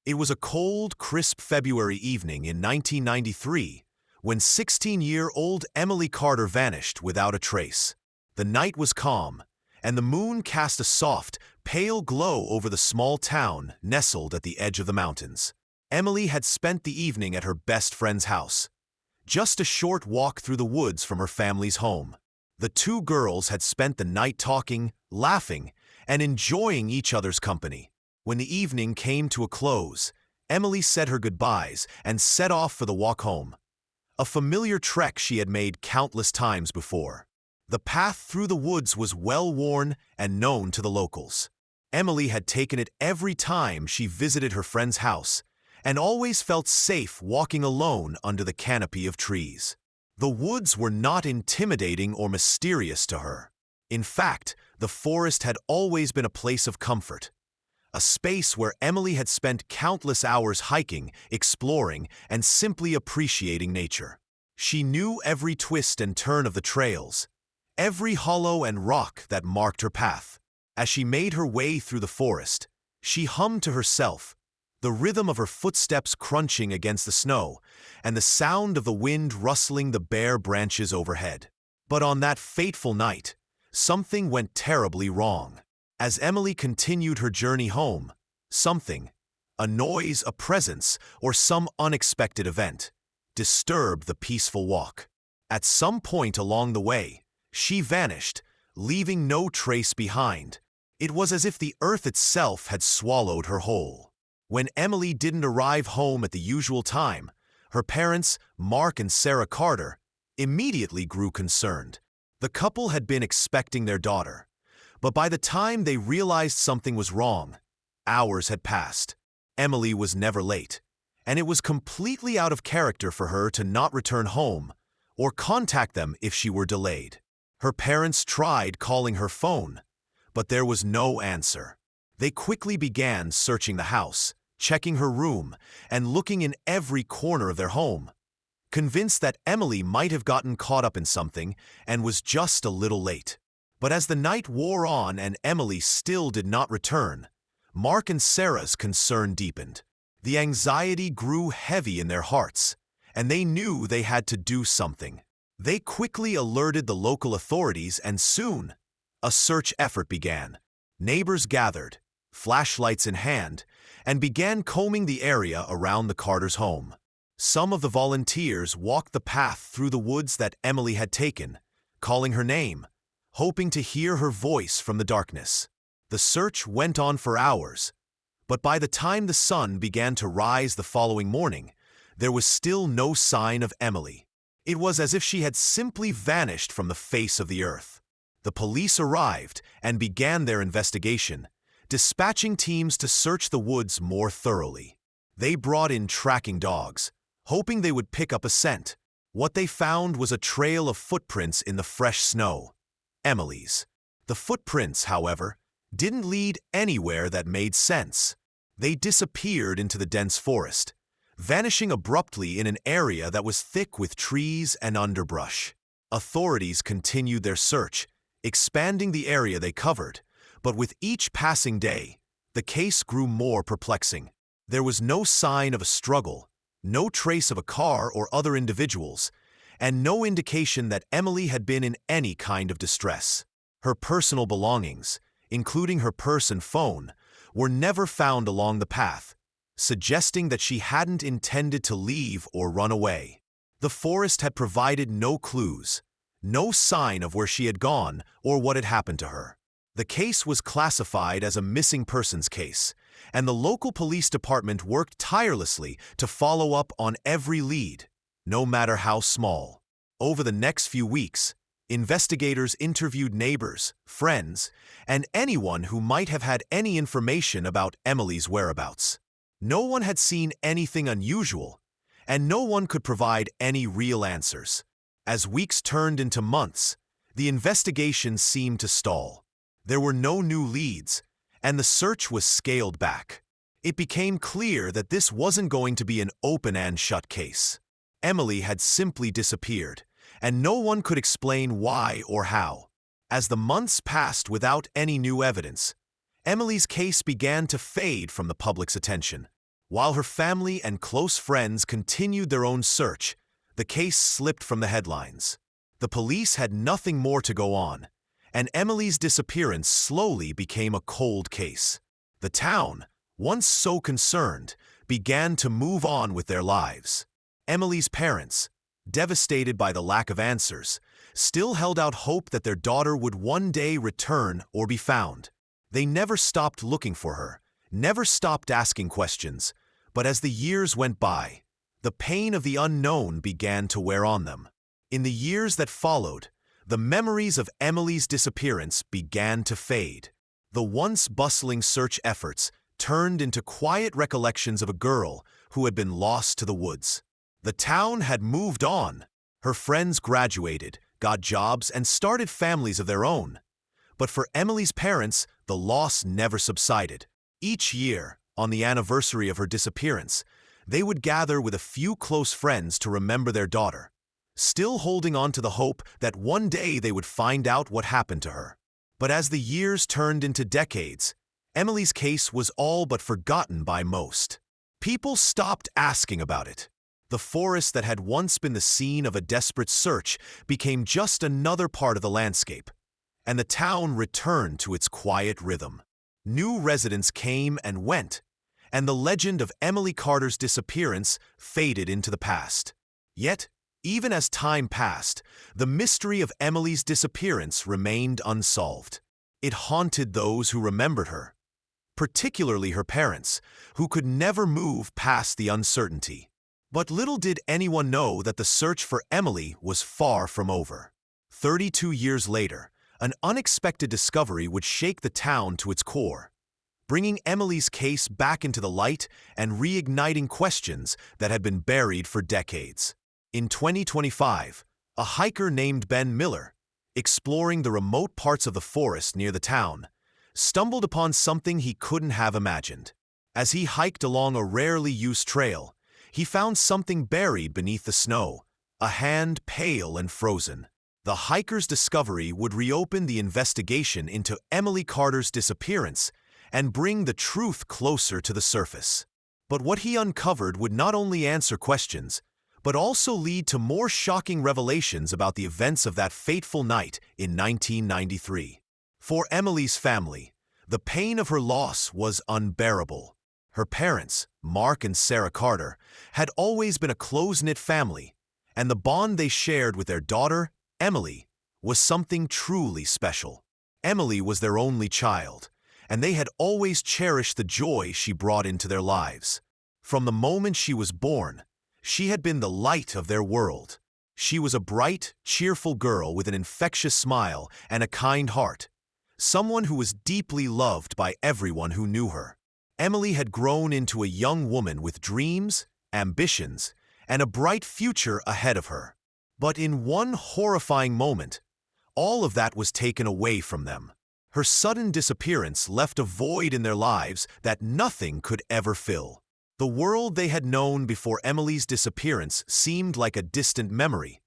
It was a cold, crisp February evening in 1993 when 16-year-old Emily Carter vanished without a trace. The night was calm, and the moon cast a soft, pale glow over the small town nestled at the edge of the mountains. Emily had spent the evening at her best friend's house, just a short walk through the woods from her family's home. The two girls had spent the night talking, laughing, and enjoying each other's company. When the evening came to a close, Emily said her goodbyes and set off for the walk home, a familiar trek she had made countless times before. The path through the woods was well-worn and known to the locals. Emily had taken it every time she visited her friend's house, and always felt safe walking alone under the canopy of trees. The woods were not intimidating or mysterious to her. In fact, the forest had always been a place of comfort, a space where Emily had spent countless hours hiking, exploring, and simply appreciating nature. She knew every twist and turn of the trails, every hollow and rock that marked her path. As she made her way through the forest, she hummed to herself, the rhythm of her footsteps crunching against the snow, and the sound of the wind rustling the bare branches overhead. But on that fateful night, something went terribly wrong. As Emily continued her journey home, something, a noise, a presence, or some unexpected event, disturbed the peaceful walk. At some point along the way, she vanished, leaving no trace behind. It was as if the earth itself had swallowed her whole. When Emily didn't arrive home at the usual time, her parents, Mark and Sarah Carter, immediately grew concerned. The couple had been expecting their daughter, but by the time they realized something was wrong, hours had passed. Emily was never late, and it was completely out of character for her to not return home or contact them if she were delayed. Her parents tried calling her phone, but there was no answer. They quickly began searching the house, checking her room, and looking in every corner of their home, convinced that Emily might have gotten caught up in something and was just a little late. But as the night wore on and Emily still did not return, Mark and Sarah's concern deepened. The anxiety grew heavy in their hearts, and they knew they had to do something. They quickly alerted the local authorities, and soon, a search effort began. Neighbors gathered, flashlights in hand, and began combing the area around the Carters' home. Some of the volunteers walked the path through the woods that Emily had taken, calling her name, hoping to hear her voice from the darkness. The search went on for hours, but by the time the sun began to rise the following morning, there was still no sign of Emily. It was as if she had simply vanished from the face of the earth. The police arrived and began their investigation, dispatching teams to search the woods more thoroughly. They brought in tracking dogs, hoping they would pick up a scent. What they found was a trail of footprints in the fresh snow, Emily's. The footprints, however, didn't lead anywhere that made sense. They disappeared into the dense forest, vanishing abruptly in an area that was thick with trees and underbrush. Authorities continued their search, expanding the area they covered, but with each passing day, the case grew more perplexing. There was no sign of a struggle, no trace of a car or other individuals, and no indication that Emily had been in any kind of distress. Her personal belongings, including her purse and phone, were never found along the path, suggesting that she hadn't intended to leave or run away. The forest had provided no clues, no sign of where she had gone or what had happened to her. The case was classified as a missing persons case, and the local police department worked tirelessly to follow up on every lead, no matter how small. Over the next few weeks, investigators interviewed neighbors, friends, and anyone who might have had any information about Emily's whereabouts. No one had seen anything unusual, and no one could provide any real answers. As weeks turned into months, the investigation seemed to stall. There were no new leads, and the search was scaled back. It became clear that this wasn't going to be an open and shut case. Emily had simply disappeared, and no one could explain why or how. As the months passed without any new evidence, Emily's case began to fade from the public's attention. While her family and close friends continued their own search, the case slipped from the headlines. The police had nothing more to go on, and Emily's disappearance slowly became a cold case. The town, once so concerned, began to move on with their lives. Emily's parents, devastated by the lack of answers, still held out hope that their daughter would one day return or be found. They never stopped looking for her, never stopped asking questions, but as the years went by, the pain of the unknown began to wear on them. In the years that followed, the memories of Emily's disappearance began to fade. The once bustling search efforts turned into quiet recollections of a girl who had been lost to the woods. The town had moved on. Her friends graduated, got jobs, and started families of their own. But for Emily's parents, the loss never subsided. Each year, on the anniversary of her disappearance, they would gather with a few close friends to remember their daughter, still holding on to the hope that one day they would find out what happened to her. But as the years turned into decades, Emily's case was all but forgotten by most. People stopped asking about it. The forest that had once been the scene of a desperate search became just another part of the landscape, and the town returned to its quiet rhythm. New residents came and went, and the legend of Emily Carter's disappearance faded into the past. Yet, even as time passed, the mystery of Emily's disappearance remained unsolved. It haunted those who remembered her, particularly her parents, who could never move past the uncertainty. But little did anyone know that the search for Emily was far from over. 32 years later, an unexpected discovery would shake the town to its core, bringing Emily's case back into the light and reigniting questions that had been buried for decades. In 2025, a hiker named Ben Miller, exploring the remote parts of the forest near the town, stumbled upon something he couldn't have imagined. As he hiked along a rarely used trail, he found something buried beneath the snow, a hand pale and frozen. The hiker's discovery would reopen the investigation into Emily Carter's disappearance and bring the truth closer to the surface. But what he uncovered would not only answer questions, but also lead to more shocking revelations about the events of that fateful night in 1993. For Emily's family, the pain of her loss was unbearable. Her parents, Mark and Sarah Carter, had always been a close-knit family, and the bond they shared with their daughter, Emily, was something truly special. Emily was their only child, and they had always cherished the joy she brought into their lives. From the moment she was born, she had been the light of their world. She was a bright, cheerful girl with an infectious smile and a kind heart, someone who was deeply loved by everyone who knew her. Emily had grown into a young woman with dreams, ambitions, and a bright future ahead of her. But in one horrifying moment, all of that was taken away from them. Her sudden disappearance left a void in their lives that nothing could ever fill. The world they had known before Emily's disappearance seemed like a distant memory,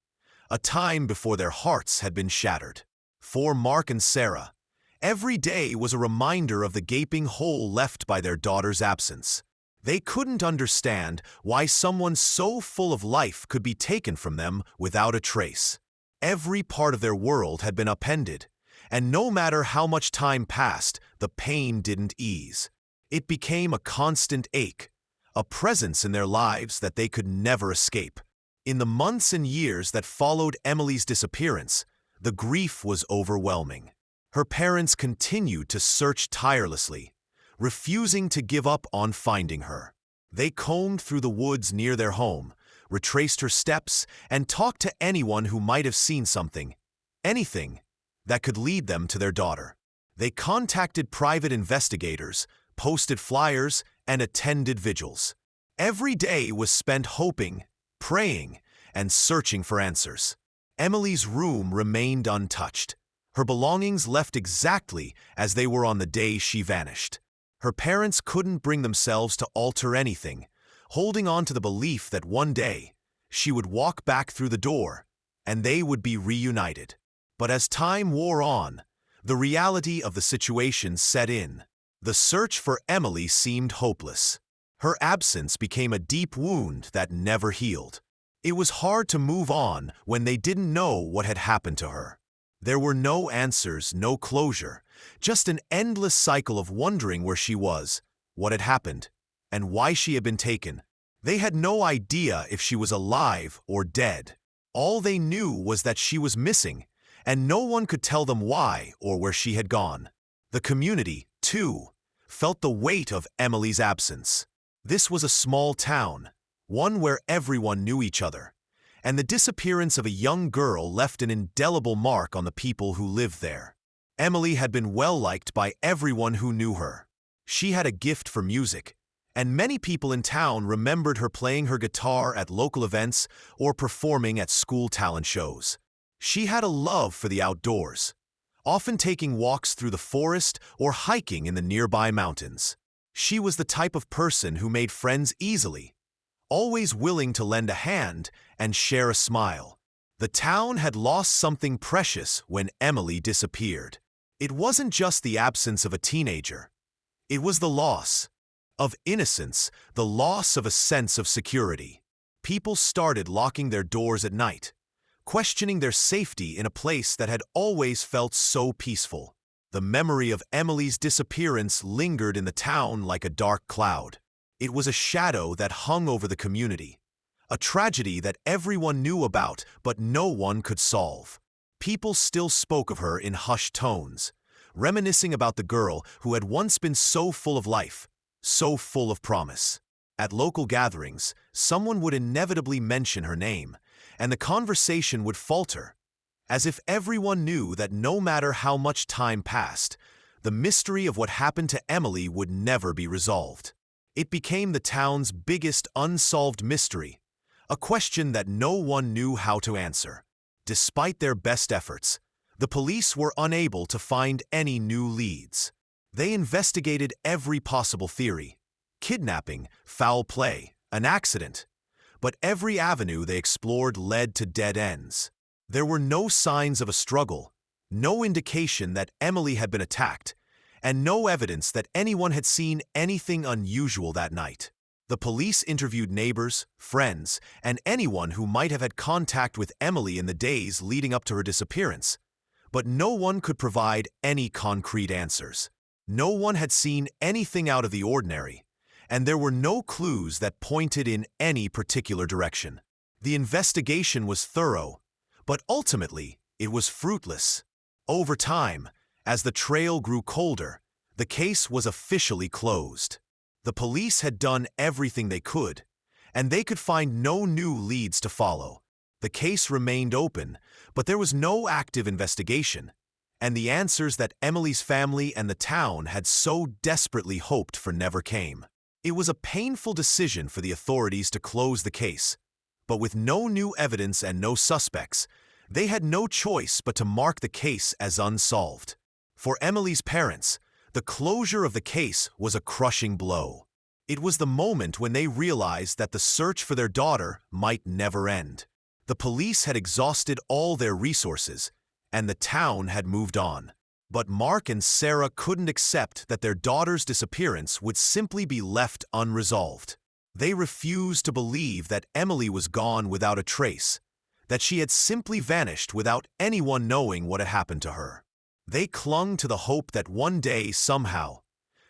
a time before their hearts had been shattered. For Mark and Sarah, every day was a reminder of the gaping hole left by their daughter's absence. They couldn't understand why someone so full of life could be taken from them without a trace. Every part of their world had been upended, and no matter how much time passed, the pain didn't ease. It became a constant ache, a presence in their lives that they could never escape. In the months and years that followed Emily's disappearance, the grief was overwhelming. Her parents continued to search tirelessly, refusing to give up on finding her. They combed through the woods near their home, retraced her steps, and talked to anyone who might have seen something, anything, that could lead them to their daughter. They contacted private investigators, posted flyers, and attended vigils. Every day was spent hoping, praying, and searching for answers. Emily's room remained untouched, her belongings left exactly as they were on the day she vanished. Her parents couldn't bring themselves to alter anything, holding on to the belief that one day she would walk back through the door and they would be reunited. But as time wore on, the reality of the situation set in. The search for Emily seemed hopeless. Her absence became a deep wound that never healed. It was hard to move on when they didn't know what had happened to her. There were no answers, no closure, just an endless cycle of wondering where she was, what had happened, and why she had been taken. They had no idea if she was alive or dead. All they knew was that she was missing, and no one could tell them why or where she had gone. The community, too, felt the weight of Emily's absence. This was a small town, one where everyone knew each other, and the disappearance of a young girl left an indelible mark on the people who lived there. Emily had been well-liked by everyone who knew her. She had a gift for music, and many people in town remembered her playing her guitar at local events or performing at school talent shows. She had a love for the outdoors, often taking walks through the forest or hiking in the nearby mountains. She was the type of person who made friends easily, always willing to lend a hand and share a smile. The town had lost something precious when Emily disappeared. It wasn't just the absence of a teenager. It was the loss of innocence, the loss of a sense of security. People started locking their doors at night, questioning their safety in a place that had always felt so peaceful. The memory of Emily's disappearance lingered in the town like a dark cloud. It was a shadow that hung over the community, a tragedy that everyone knew about but no one could solve. People still spoke of her in hushed tones, reminiscing about the girl who had once been so full of life, so full of promise. At local gatherings, someone would inevitably mention her name, and the conversation would falter, as if everyone knew that no matter how much time passed, the mystery of what happened to Emily would never be resolved. It became the town's biggest unsolved mystery, a question that no one knew how to answer. Despite their best efforts, the police were unable to find any new leads. They investigated every possible theory: kidnapping, foul play, an accident. But every avenue they explored led to dead ends. There were no signs of a struggle, no indication that Emily had been attacked, and no evidence that anyone had seen anything unusual that night. The police interviewed neighbors, friends, and anyone who might have had contact with Emily in the days leading up to her disappearance, but no one could provide any concrete answers. No one had seen anything out of the ordinary, and there were no clues that pointed in any particular direction. The investigation was thorough, but ultimately it was fruitless. Over time, as the trail grew colder, the case was officially closed. The police had done everything they could, and they could find no new leads to follow. The case remained open, but there was no active investigation, and the answers that Emily's family and the town had so desperately hoped for never came. It was a painful decision for the authorities to close the case, but with no new evidence and no suspects, they had no choice but to mark the case as unsolved. For Emily's parents, the closure of the case was a crushing blow. It was the moment when they realized that the search for their daughter might never end. The police had exhausted all their resources, and the town had moved on. But Mark and Sarah couldn't accept that their daughter's disappearance would simply be left unresolved. They refused to believe that Emily was gone without a trace, that she had simply vanished without anyone knowing what had happened to her. They clung to the hope that one day, somehow,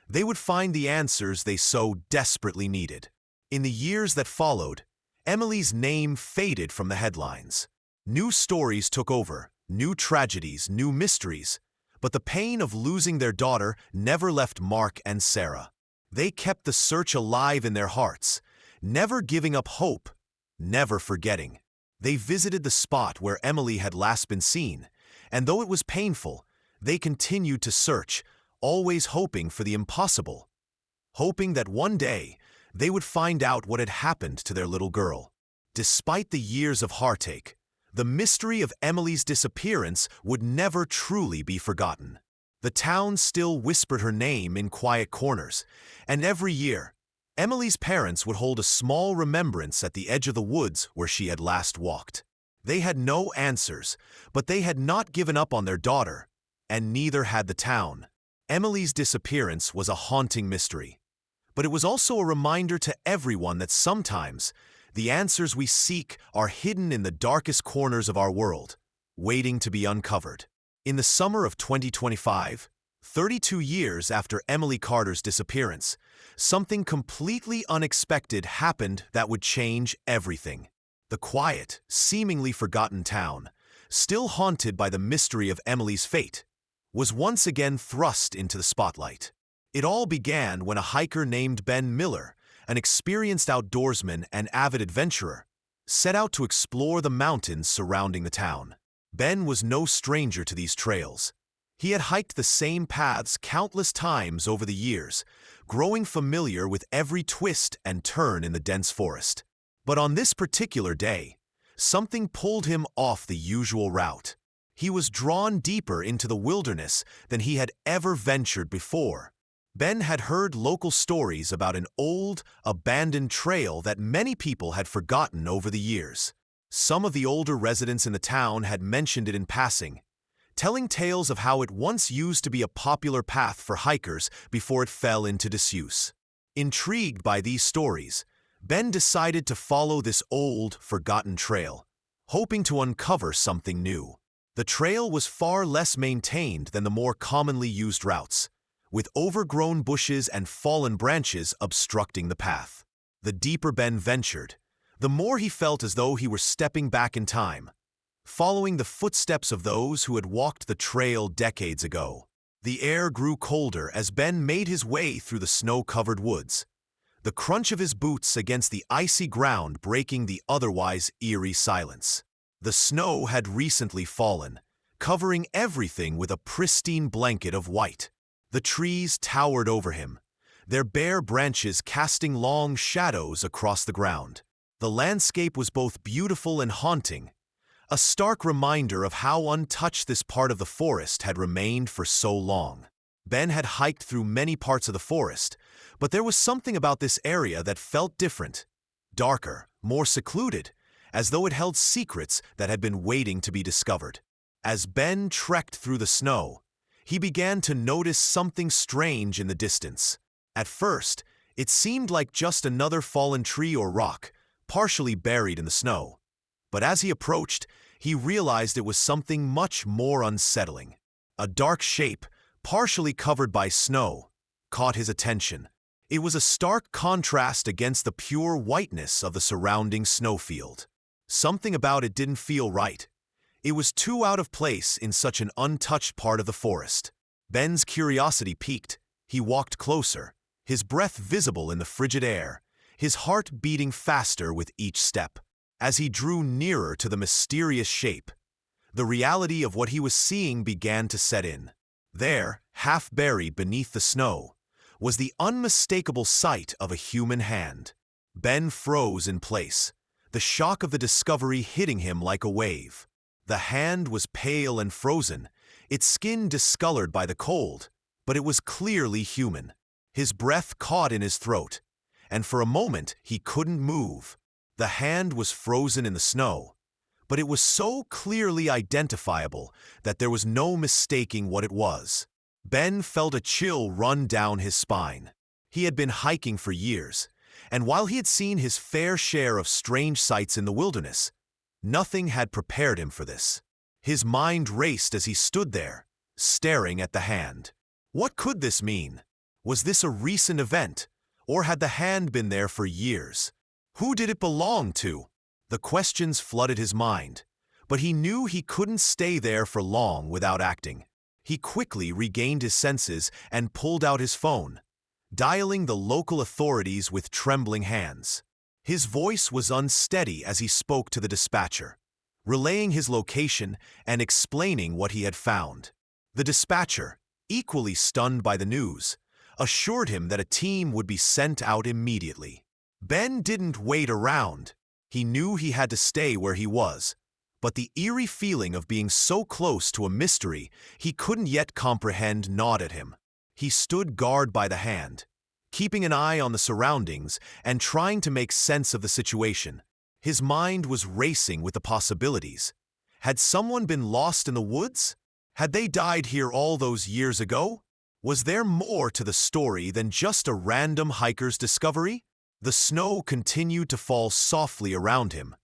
they would find the answers they so desperately needed. In the years that followed, Emily's name faded from the headlines. New stories took over, new tragedies, new mysteries, but the pain of losing their daughter never left Mark and Sarah. They kept the search alive in their hearts, never giving up hope, never forgetting. They visited the spot where Emily had last been seen, and though it was painful, they continued to search, always hoping for the impossible, hoping that one day they would find out what had happened to their little girl. Despite the years of heartache, the mystery of Emily's disappearance would never truly be forgotten. The town still whispered her name in quiet corners, and every year, Emily's parents would hold a small remembrance at the edge of the woods where she had last walked. They had no answers, but they had not given up on their daughter, and neither had the town. Emily's disappearance was a haunting mystery, but it was also a reminder to everyone that sometimes the answers we seek are hidden in the darkest corners of our world, waiting to be uncovered. In the summer of 2025, 32 years after Emily Carter's disappearance, something completely unexpected happened that would change everything. The quiet, seemingly forgotten town, still haunted by the mystery of Emily's fate, was once again thrust into the spotlight. It all began when a hiker named Ben Miller, an experienced outdoorsman and avid adventurer, set out to explore the mountains surrounding the town. Ben was no stranger to these trails. He had hiked the same paths countless times over the years, growing familiar with every twist and turn in the dense forest. But on this particular day, something pulled him off the usual route. He was drawn deeper into the wilderness than he had ever ventured before. Ben had heard local stories about an old, abandoned trail that many people had forgotten over the years. Some of the older residents in the town had mentioned it in passing, telling tales of how it once used to be a popular path for hikers before it fell into disuse. Intrigued by these stories, Ben decided to follow this old, forgotten trail, hoping to uncover something new. The trail was far less maintained than the more commonly used routes, with overgrown bushes and fallen branches obstructing the path. The deeper Ben ventured, the more he felt as though he were stepping back in time, following the footsteps of those who had walked the trail decades ago. The air grew colder as Ben made his way through the snow-covered woods, the crunch of his boots against the icy ground breaking the otherwise eerie silence. The snow had recently fallen, covering everything with a pristine blanket of white. The trees towered over him, their bare branches casting long shadows across the ground. The landscape was both beautiful and haunting, a stark reminder of how untouched this part of the forest had remained for so long. Ben had hiked through many parts of the forest, but there was something about this area that felt different, darker, more secluded, as though it held secrets that had been waiting to be discovered. As Ben trekked through the snow, he began to notice something strange in the distance. At first, it seemed like just another fallen tree or rock, partially buried in the snow. But as he approached, he realized it was something much more unsettling. A dark shape, partially covered by snow, caught his attention. It was a stark contrast against the pure whiteness of the surrounding snowfield. Something about it didn't feel right. It was too out of place in such an untouched part of the forest. Ben's curiosity piqued. He walked closer, his breath visible in the frigid air, his heart beating faster with each step. As he drew nearer to the mysterious shape, the reality of what he was seeing began to set in. There, half buried beneath the snow, was the unmistakable sight of a human hand. Ben froze in place, the shock of the discovery hitting him like a wave. The hand was pale and frozen, its skin discolored by the cold, but it was clearly human. His breath caught in his throat, and for a moment he couldn't move. The hand was frozen in the snow, but it was so clearly identifiable that there was no mistaking what it was. Ben felt a chill run down his spine. He had been hiking for years, and while he had seen his fair share of strange sights in the wilderness, nothing had prepared him for this. His mind raced as he stood there, staring at the hand. What could this mean? Was this a recent event, or had the hand been there for years? Who did it belong to? The questions flooded his mind, but he knew he couldn't stay there for long without acting. He quickly regained his senses and pulled out his phone, dialing the local authorities with trembling hands. His voice was unsteady as he spoke to the dispatcher, relaying his location and explaining what he had found. The dispatcher, equally stunned by the news, assured him that a team would be sent out immediately. Ben didn't wait around. He knew he had to stay where he was, but the eerie feeling of being so close to a mystery he couldn't yet comprehend gnawed at him. He stood guard by the hand, keeping an eye on the surroundings and trying to make sense of the situation. His mind was racing with the possibilities. Had someone been lost in the woods? Had they died here all those years ago? Was there more to the story than just a random hiker's discovery? The snow continued to fall softly around him,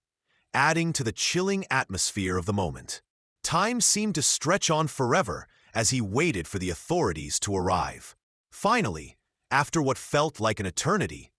adding to the chilling atmosphere of the moment. Time seemed to stretch on forever as he waited for the authorities to arrive. Finally, after what felt like an eternity,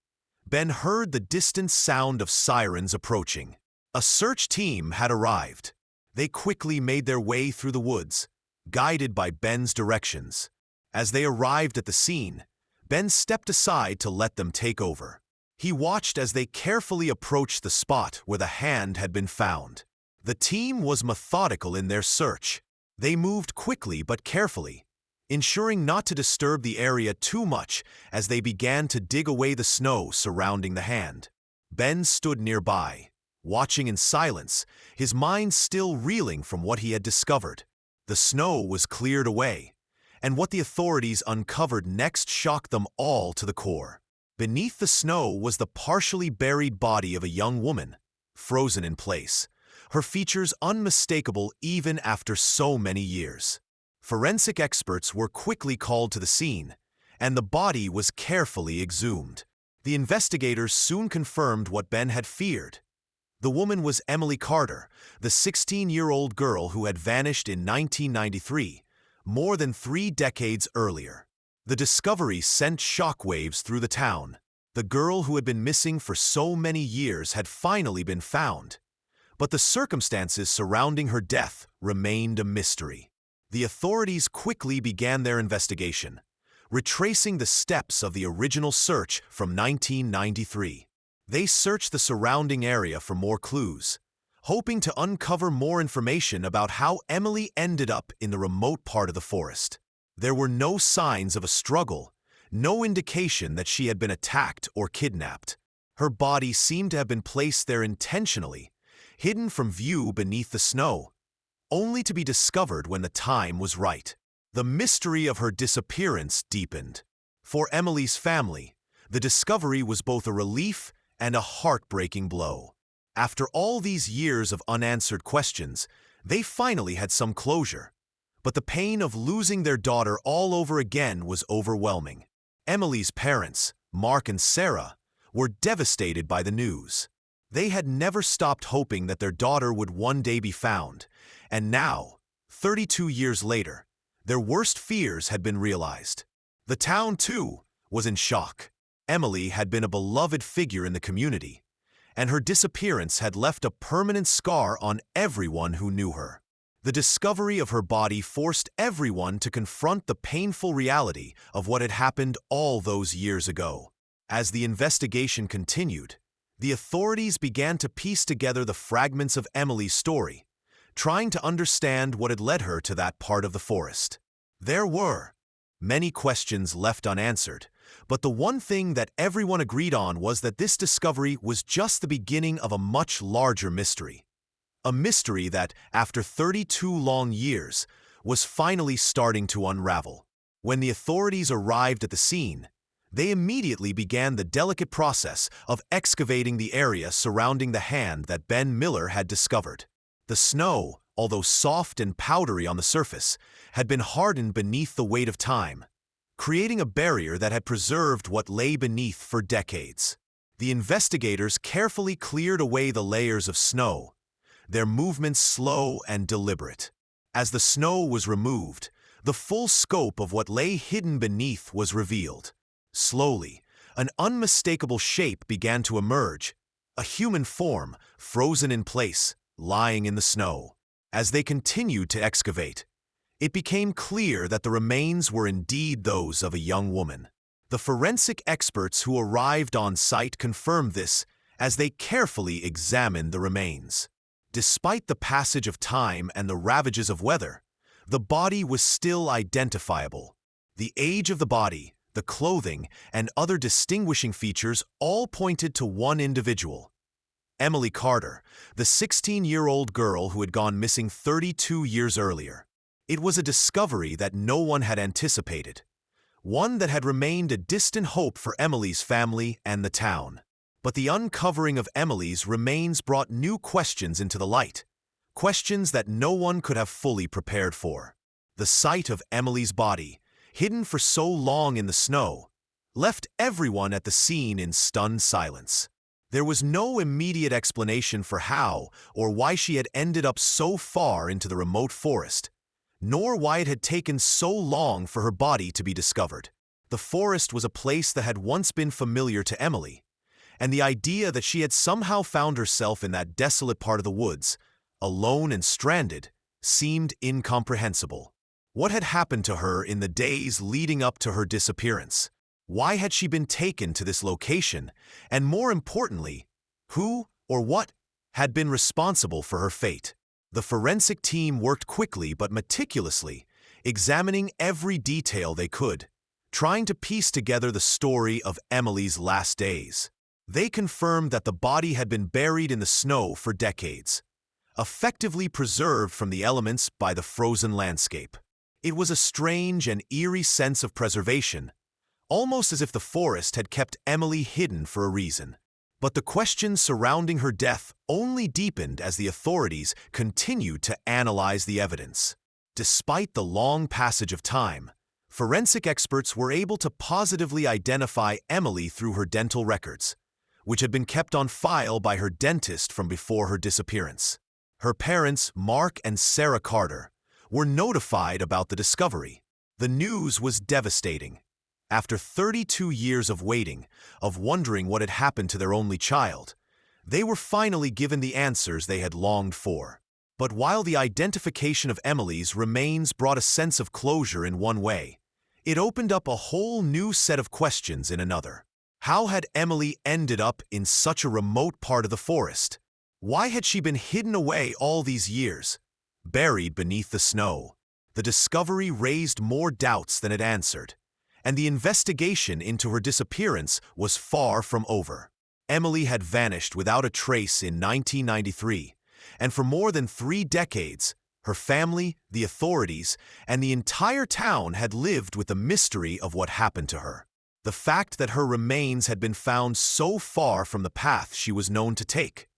Ben heard the distant sound of sirens approaching. A search team had arrived. They quickly made their way through the woods, guided by Ben's directions. As they arrived at the scene, Ben stepped aside to let them take over. He watched as they carefully approached the spot where the hand had been found. The team was methodical in their search. They moved quickly but carefully, ensuring not to disturb the area too much as they began to dig away the snow surrounding the hand. Ben stood nearby, watching in silence, his mind still reeling from what he had discovered. The snow was cleared away, and what the authorities uncovered next shocked them all to the core. Beneath the snow was the partially buried body of a young woman, frozen in place, her features unmistakable even after so many years. Forensic experts were quickly called to the scene, and the body was carefully exhumed. The investigators soon confirmed what Ben had feared. The woman was Emily Carter, the 16-year-old girl who had vanished in 1993, more than 3 decades earlier. The discovery sent shockwaves through the town. The girl who had been missing for so many years had finally been found, but the circumstances surrounding her death remained a mystery. The authorities quickly began their investigation, retracing the steps of the original search from 1993. They searched the surrounding area for more clues, hoping to uncover more information about how Emily ended up in the remote part of the forest. There were no signs of a struggle, no indication that she had been attacked or kidnapped. Her body seemed to have been placed there intentionally, hidden from view beneath the snow, only to be discovered when the time was right. The mystery of her disappearance deepened. For Emily's family, the discovery was both a relief and a heartbreaking blow. After all these years of unanswered questions, they finally had some closure. But the pain of losing their daughter all over again was overwhelming. Emily's parents, Mark and Sarah, were devastated by the news. They had never stopped hoping that their daughter would one day be found, and now, 32 years later, their worst fears had been realized. The town, too, was in shock. Emily had been a beloved figure in the community, and her disappearance had left a permanent scar on everyone who knew her. The discovery of her body forced everyone to confront the painful reality of what had happened all those years ago. As the investigation continued, the authorities began to piece together the fragments of Emily's story, trying to understand what had led her to that part of the forest. There were many questions left unanswered, but the one thing that everyone agreed on was that this discovery was just the beginning of a much larger mystery. A mystery that, after 32 long years, was finally starting to unravel. When the authorities arrived at the scene, they immediately began the delicate process of excavating the area surrounding the hand that Ben Miller had discovered. The snow, although soft and powdery on the surface, had been hardened beneath the weight of time, creating a barrier that had preserved what lay beneath for decades. The investigators carefully cleared away the layers of snow, their movements slow and deliberate. As the snow was removed, the full scope of what lay hidden beneath was revealed. Slowly, an unmistakable shape began to emerge, a human form frozen in place, lying in the snow. As they continued to excavate, it became clear that the remains were indeed those of a young woman. The forensic experts who arrived on site confirmed this as they carefully examined the remains. Despite the passage of time and the ravages of weather, the body was still identifiable. The age of the body, the clothing, and other distinguishing features all pointed to one individual: Emily Carter, the 16-year-old girl who had gone missing 32 years earlier. It was a discovery that no one had anticipated, one that had remained a distant hope for Emily's family and the town. But the uncovering of Emily's remains brought new questions into the light, questions that no one could have fully prepared for. The sight of Emily's body, hidden for so long in the snow, left everyone at the scene in stunned silence. There was no immediate explanation for how or why she had ended up so far into the remote forest, nor why it had taken so long for her body to be discovered. The forest was a place that had once been familiar to Emily, and the idea that she had somehow found herself in that desolate part of the woods, alone and stranded, seemed incomprehensible. What had happened to her in the days leading up to her disappearance? Why had she been taken to this location? And more importantly, who or what had been responsible for her fate? The forensic team worked quickly but meticulously, examining every detail they could, trying to piece together the story of Emily's last days. They confirmed that the body had been buried in the snow for decades, effectively preserved from the elements by the frozen landscape. It was a strange and eerie sense of preservation, almost as if the forest had kept Emily hidden for a reason. But the questions surrounding her death only deepened as the authorities continued to analyze the evidence. Despite the long passage of time, forensic experts were able to positively identify Emily through her dental records, which had been kept on file by her dentist from before her disappearance. Her parents, Mark and Sarah Carter, were notified about the discovery. The news was devastating. After 32 years of waiting, of wondering what had happened to their only child, they were finally given the answers they had longed for. But while the identification of Emily's remains brought a sense of closure in one way, it opened up a whole new set of questions in another. How had Emily ended up in such a remote part of the forest? Why had she been hidden away all these years, buried beneath the snow? The discovery raised more doubts than it answered, and the investigation into her disappearance was far from over. Emily had vanished without a trace in 1993, and for more than 3 decades, her family, the authorities, and the entire town had lived with the mystery of what happened to her. The fact that her remains had been found so far from the path she was known to take,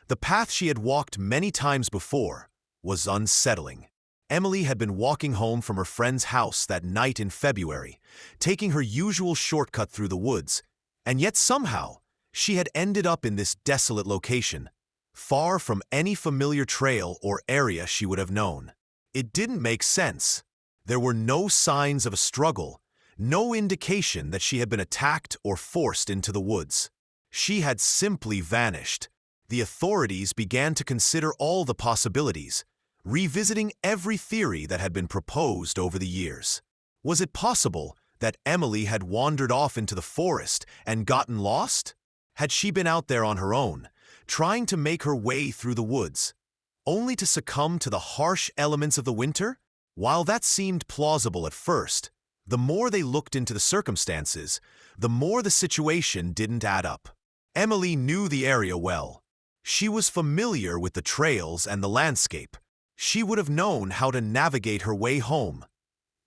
the path she had walked many times before, was unsettling. Emily had been walking home from her friend's house that night in February, taking her usual shortcut through the woods, and yet somehow she had ended up in this desolate location, far from any familiar trail or area she would have known. It didn't make sense. There were no signs of a struggle, no indication that she had been attacked or forced into the woods. She had simply vanished. The authorities began to consider all the possibilities, revisiting every theory that had been proposed over the years. Was it possible that Emily had wandered off into the forest and gotten lost? Had she been out there on her own, trying to make her way through the woods, only to succumb to the harsh elements of the winter? While that seemed plausible at first, the more they looked into the circumstances, the more the situation didn't add up. Emily knew the area well. She was familiar with the trails and the landscape. She would have known how to navigate her way home,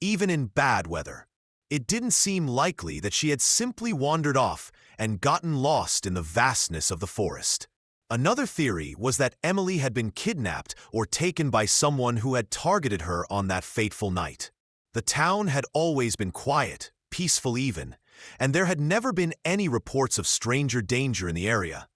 even in bad weather. It didn't seem likely that she had simply wandered off and gotten lost in the vastness of the forest. Another theory was that Emily had been kidnapped or taken by someone who had targeted her on that fateful night. The town had always been quiet, peaceful even, and there had never been any reports of stranger danger in the area.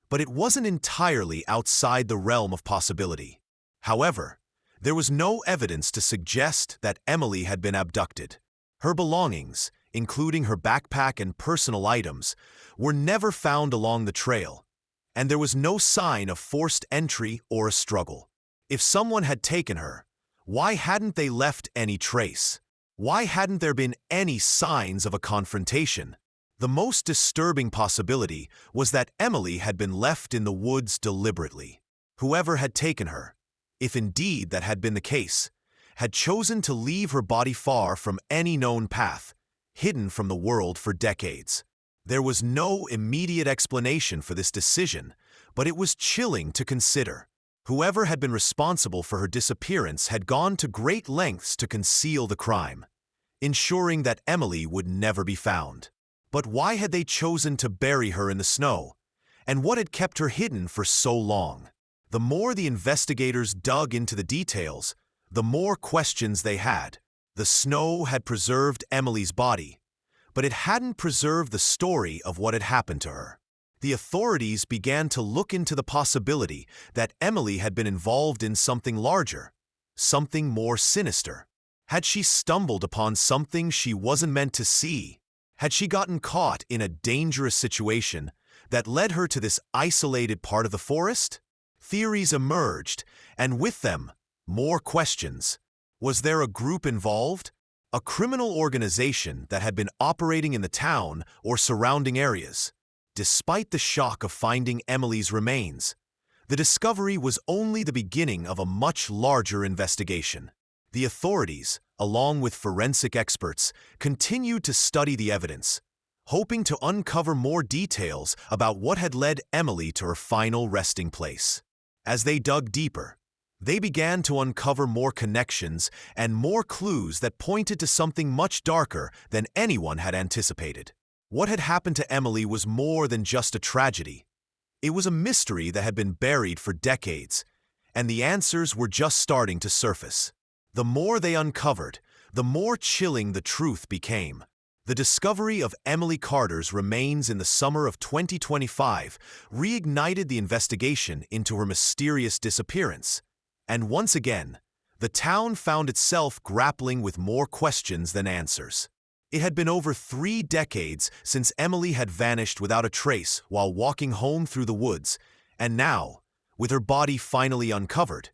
But it wasn't entirely outside the realm of possibility. However, there was no evidence to suggest that Emily had been abducted. Her belongings, including her backpack and personal items, were never found along the trail, and there was no sign of forced entry or a struggle. If someone had taken her, why hadn't they left any trace? Why hadn't there been any signs of a confrontation? The most disturbing possibility was that Emily had been left in the woods deliberately. Whoever had taken her, if indeed that had been the case, had chosen to leave her body far from any known path, hidden from the world for decades. There was no immediate explanation for this decision, but it was chilling to consider. Whoever had been responsible for her disappearance had gone to great lengths to conceal the crime, ensuring that Emily would never be found. But why had they chosen to bury her in the snow? And what had kept her hidden for so long? The more the investigators dug into the details, the more questions they had. The snow had preserved Emily's body, but it hadn't preserved the story of what had happened to her. The authorities began to look into the possibility that Emily had been involved in something larger, something more sinister. Had she stumbled upon something she wasn't meant to see? Had she gotten caught in a dangerous situation that led her to this isolated part of the forest? Theories emerged, and with them, more questions. Was there a group involved? A criminal organization that had been operating in the town or surrounding areas? Despite the shock of finding Emily's remains, the discovery was only the beginning of a much larger investigation. The authorities, along with forensic experts, continued to study the evidence, hoping to uncover more details about what had led Emily to her final resting place. As they dug deeper, they began to uncover more connections and more clues that pointed to something much darker than anyone had anticipated. What had happened to Emily was more than just a tragedy. It was a mystery that had been buried for decades, and the answers were just starting to surface. The more they uncovered, the more chilling the truth became. The discovery of Emily Carter's remains in the summer of 2025 reignited the investigation into her mysterious disappearance. And once again, the town found itself grappling with more questions than answers. It had been over 3 decades since Emily had vanished without a trace while walking home through the woods, and now, with her body finally uncovered,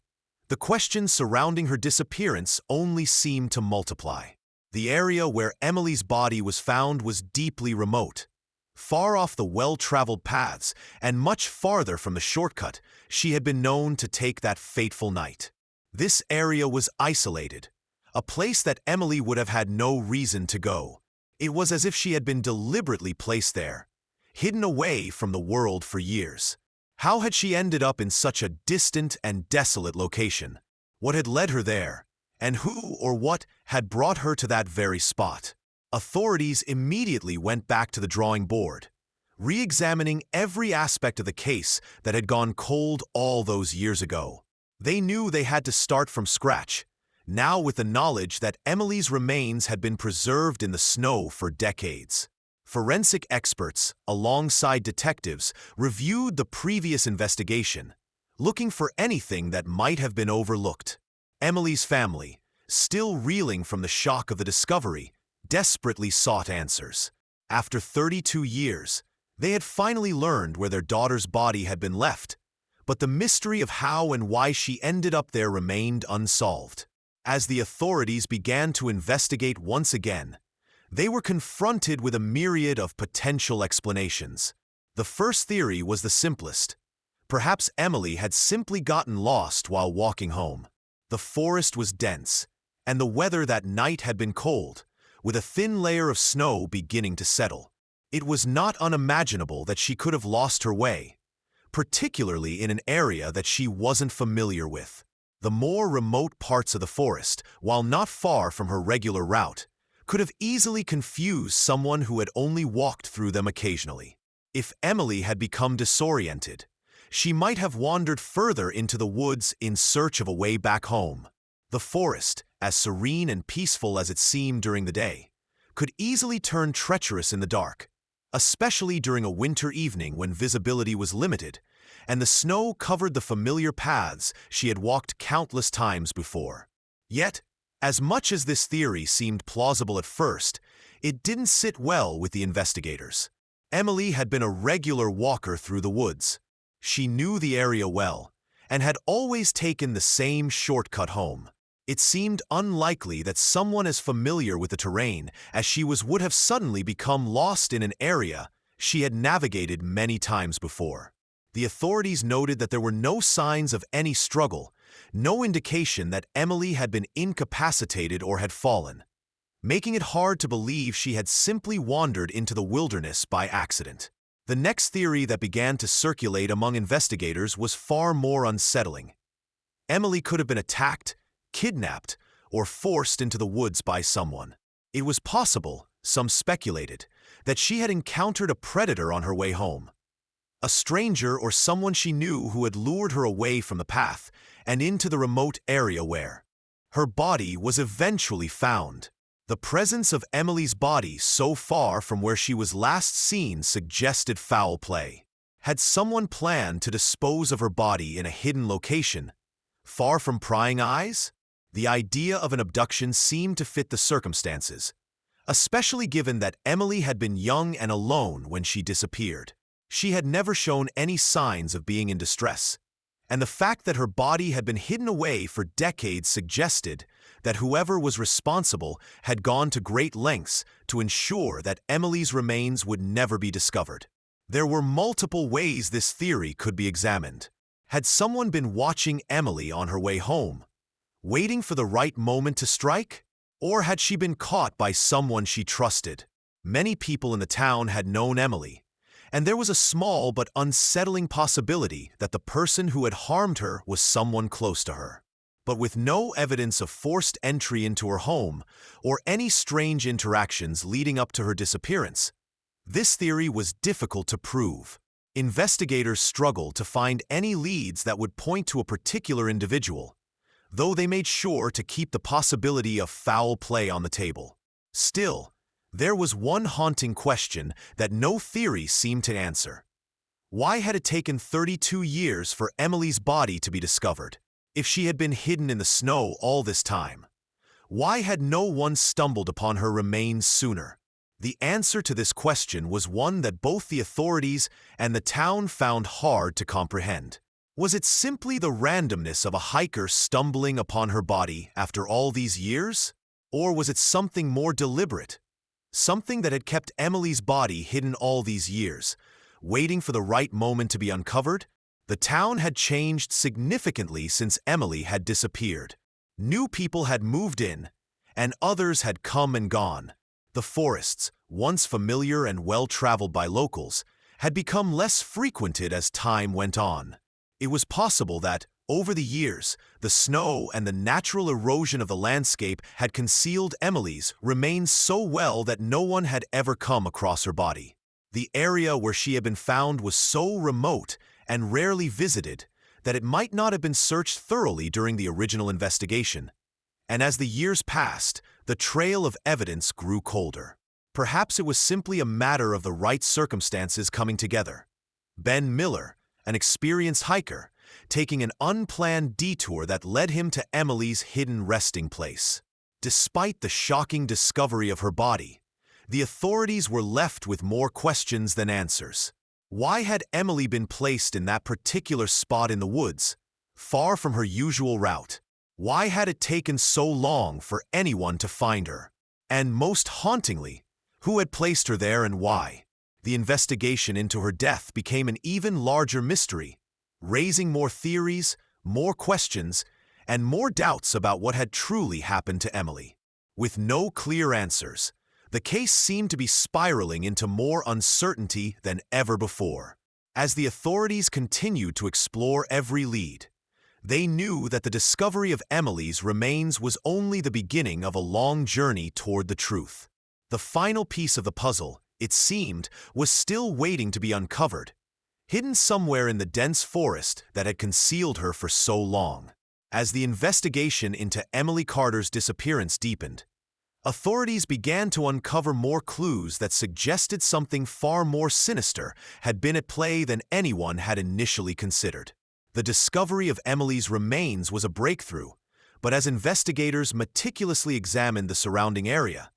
the questions surrounding her disappearance only seemed to multiply. The area where Emily's body was found was deeply remote, far off the well-traveled paths and much farther from the shortcut she had been known to take that fateful night. This area was isolated, a place that Emily would have had no reason to go. It was as if she had been deliberately placed there, hidden away from the world for years. How had she ended up in such a distant and desolate location? What had led her there? And who or what had brought her to that very spot? Authorities immediately went back to the drawing board, re-examining every aspect of the case that had gone cold all those years ago. They knew they had to start from scratch, now with the knowledge that Emily's remains had been preserved in the snow for decades. Forensic experts, alongside detectives, reviewed the previous investigation, looking for anything that might have been overlooked. Emily's family, still reeling from the shock of the discovery, desperately sought answers. After 32 years, they had finally learned where their daughter's body had been left, but the mystery of how and why she ended up there remained unsolved. As the authorities began to investigate once again, they were confronted with a myriad of potential explanations. The first theory was the simplest. Perhaps Emily had simply gotten lost while walking home. The forest was dense, and the weather that night had been cold, with a thin layer of snow beginning to settle. It was not unimaginable that she could have lost her way, particularly in an area that she wasn't familiar with. The more remote parts of the forest, while not far from her regular route, could have easily confused someone who had only walked through them occasionally. If Emily had become disoriented, she might have wandered further into the woods in search of a way back home. The forest, as serene and peaceful as it seemed during the day, could easily turn treacherous in the dark, especially during a winter evening when visibility was limited and the snow covered the familiar paths she had walked countless times before. Yet, as much as this theory seemed plausible at first, it didn't sit well with the investigators. Emily had been a regular walker through the woods. She knew the area well and had always taken the same shortcut home. It seemed unlikely that someone as familiar with the terrain as she was would have suddenly become lost in an area she had navigated many times before. The authorities noted that there were no signs of any struggle, no indication that Emily had been incapacitated or had fallen, making it hard to believe she had simply wandered into the wilderness by accident. The next theory that began to circulate among investigators was far more unsettling. Emily could have been attacked, kidnapped, or forced into the woods by someone. It was possible, some speculated, that she had encountered a predator on her way home. A stranger or someone she knew who had lured her away from the path and into the remote area where, Her body was eventually found. The presence of Emily's body so far from where she was last seen suggested foul play. Had someone planned to dispose of her body in a hidden location, far from prying eyes? The idea of an abduction seemed to fit the circumstances, especially given that Emily had been young and alone when she disappeared. She had never shown any signs of being in distress, and the fact that her body had been hidden away for decades suggested that whoever was responsible had gone to great lengths to ensure that Emily's remains would never be discovered. There were multiple ways this theory could be examined. Had someone been watching Emily on her way home, waiting for the right moment to strike? Or had she been caught by someone she trusted? Many people in the town had known Emily, and there was a small but unsettling possibility that the person who had harmed her was someone close to her. But with no evidence of forced entry into her home or any strange interactions leading up to her disappearance, this theory was difficult to prove. Investigators struggled to find any leads that would point to a particular individual, though they made sure to keep the possibility of foul play on the table. Still, there was one haunting question that no theory seemed to answer. Why had it taken 32 years for Emily's body to be discovered? If she had been hidden in the snow all this time, why had no one stumbled upon her remains sooner? The answer to this question was one that both the authorities and the town found hard to comprehend. Was it simply the randomness of a hiker stumbling upon her body after all these years? Or was it something more deliberate? Something that had kept Emily's body hidden all these years, waiting for the right moment to be uncovered? The town had changed significantly since Emily had disappeared. New people had moved in, and others had come and gone. The forests, once familiar and well-traveled by locals, had become less frequented as time went on. It was possible that, over the years, the snow and the natural erosion of the landscape had concealed Emily's remains so well that no one had ever come across her body. The area where she had been found was so remote and rarely visited that it might not have been searched thoroughly during the original investigation. And as the years passed, the trail of evidence grew colder. Perhaps it was simply a matter of the right circumstances coming together. Ben Miller, an experienced hiker, taking an unplanned detour that led him to Emily's hidden resting place. Despite the shocking discovery of her body, the authorities were left with more questions than answers. Why had Emily been placed in that particular spot in the woods, far from her usual route? Why had it taken so long for anyone to find her? And most hauntingly, who had placed her there and why? The investigation into her death became an even larger mystery, raising more theories, more questions, and more doubts about what had truly happened to Emily. With no clear answers, the case seemed to be spiraling into more uncertainty than ever before. As the authorities continued to explore every lead, they knew that the discovery of Emily's remains was only the beginning of a long journey toward the truth. The final piece of the puzzle, it seemed, was still waiting to be uncovered, hidden somewhere in the dense forest that had concealed her for so long. As the investigation into Emily Carter's disappearance deepened, authorities began to uncover more clues that suggested something far more sinister had been at play than anyone had initially considered. The discovery of Emily's remains was a breakthrough, but as investigators meticulously examined the surrounding area,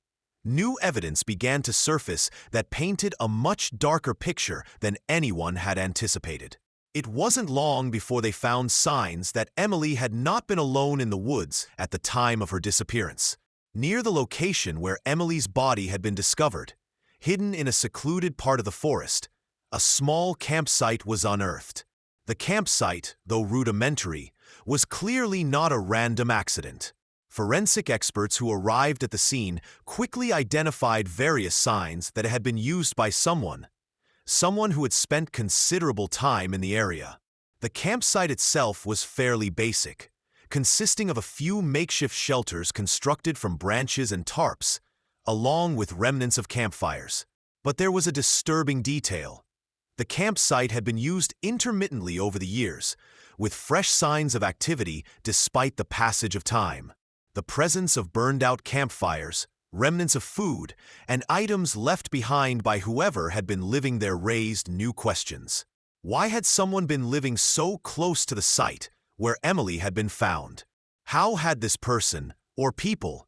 new evidence began to surface that painted a much darker picture than anyone had anticipated. It wasn't long before they found signs that Emily had not been alone in the woods at the time of her disappearance. Near the location where Emily's body had been discovered, hidden in a secluded part of the forest, a small campsite was unearthed. The campsite, though rudimentary, was clearly not a random accident. Forensic experts who arrived at the scene quickly identified various signs that it had been used by someone who had spent considerable time in the area. The campsite itself was fairly basic, consisting of a few makeshift shelters constructed from branches and tarps, along with remnants of campfires. But there was a disturbing detail. The campsite had been used intermittently over the years, with fresh signs of activity despite the passage of time. The presence of burned-out campfires, remnants of food, and items left behind by whoever had been living there raised new questions. Why had someone been living so close to the site where Emily had been found? How had this person, or people,